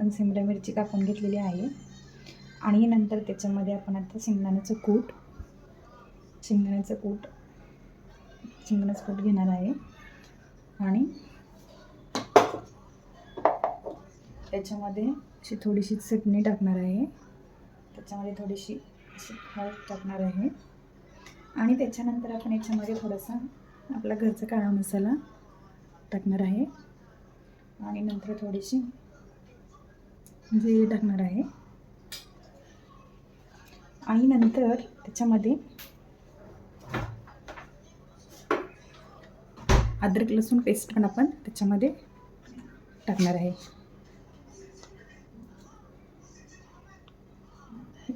आपण सिमला मिरची कापून घेतलेली आहे आणि नंतर त्याच्यामध्ये आपण आता शेंगदाण्याचं कूट घेणार आहे आणि त्याच्यामध्ये अशी थोडीशी चटणी टाकणार आहे, त्याच्यामध्ये थोडीशी हळद टाकणार आहे आणि त्याच्यानंतर आपण याच्यामध्ये थोडासा आपला घरचा काळा मसाला टाकणार आहे आणि नंतर थोडीशी जिरे टाकणार आहे आणि नंतर त्याच्यामध्ये अद्रक लसूण पेस्ट पण आपण त्याच्यामध्ये टाकणार आहे।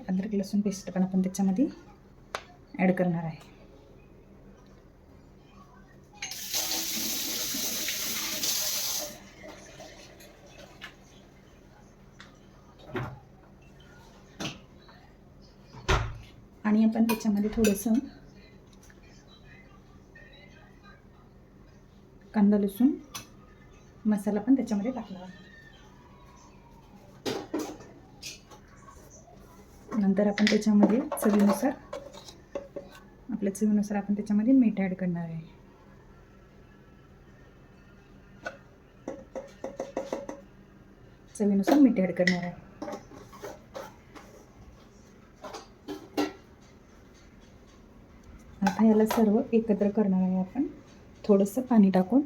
अद्रक लसूण पेस्ट पण आपण त्याच्यामध्ये ॲड करणार आहे। आणि आपण त्याच्यामध्ये थोडंसं कांदा लसूण मसाला पण त्याच्यामध्ये टाकला आहे। नंतर आपण त्याच्यामध्ये चवीनुसार आपण त्याच्यामध्ये मीठ ॲड करणार आहे। चवीनुसार मीठ ॲड करणार आहे। आता याला सर्व एकत्र करणार आहे आपण थोडंसं पाणी टाकून।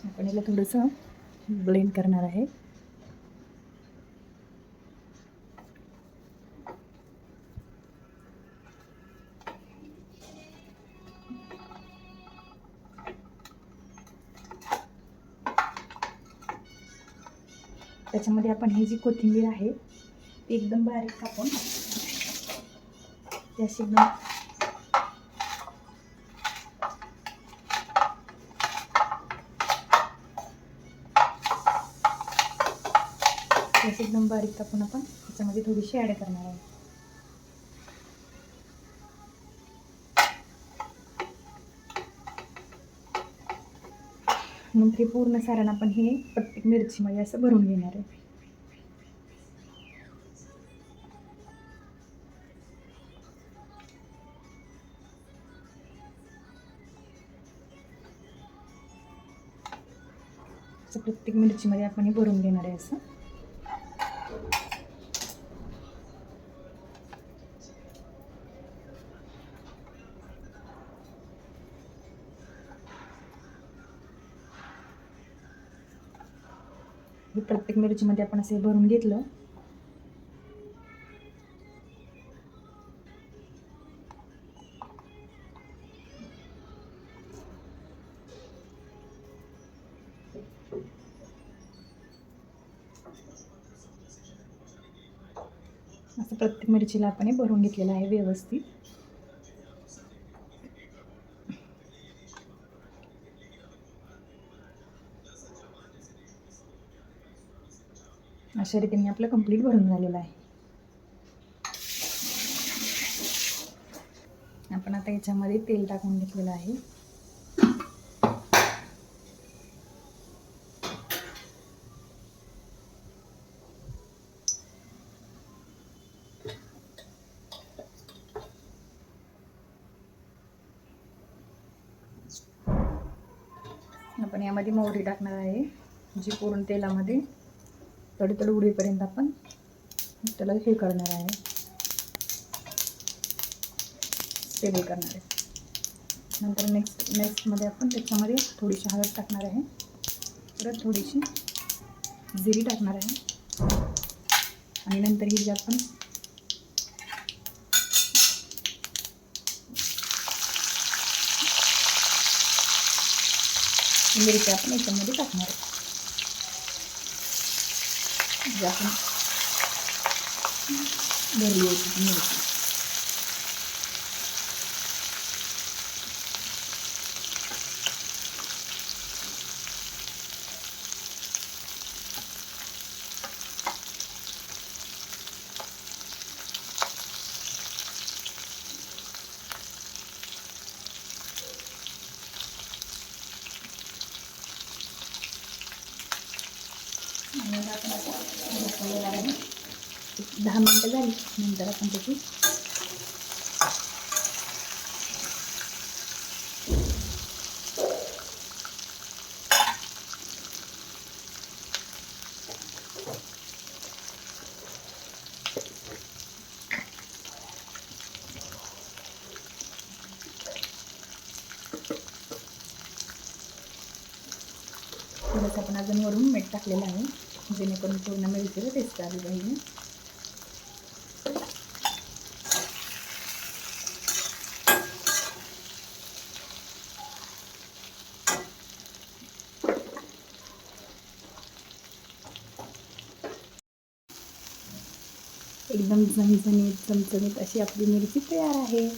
आपण याला थोडंसं ब्लेंड करणार आहे। त्याच्यामध्ये आपण ही जी कोथिंबीर आहे ती एकदम बारीक कापून त्याशी एकदम बारीक कापून आपण त्याच्यामध्ये थोडीशी ॲड करणार आहे। नंतर पूर्ण सारण आपण हे प्रत्येक मिरचीमध्ये असं भरून घेणार आहे। असं प्रत्येक मिरचीमध्ये आपण हे भरून घेणार आहे। असं प्रत्येक मिरचीमध्ये आपण असे भरून घेतलं। असं प्रत्येक मिरचीला आपण भरून घेतलेलं आहे व्यवस्थित। अशा रीतीने आपलं कंप्लीट भरून झालेलं आहे। आपण आता याच्यामध्ये तेल टाकून घेतलेलं आहे। आपण यामध्ये मोहरी टाकणार आहे, जी पूर्ण तेलामध्ये तडतड उडीपर्यंत आपण त्याला हे करणार आहे, स्टेबल करणार आहे। नंतर नेक्स्टमध्ये आपण त्याच्यामध्ये थोडीशी हळद टाकणार आहे, परत थोडीशी जिरी टाकणार आहे आणि नंतर ही जी आपण मिरची आपण याच्यामध्ये टाकणार आहे, जी आपण भरली होती मिरची। आणि आता आपण असं झोपवलेला आहे. 10 मिनटं झाली नंतर आपण त्याची थोडंसं आपण अजून वरून मीठ टाकलेलं आहे, जेणेकरून पूर्ण मिरचीला टेस्ट आली पाहिजे. एकदम झणझणीत चमचमीत अशी आपली मिरची तयार आहे.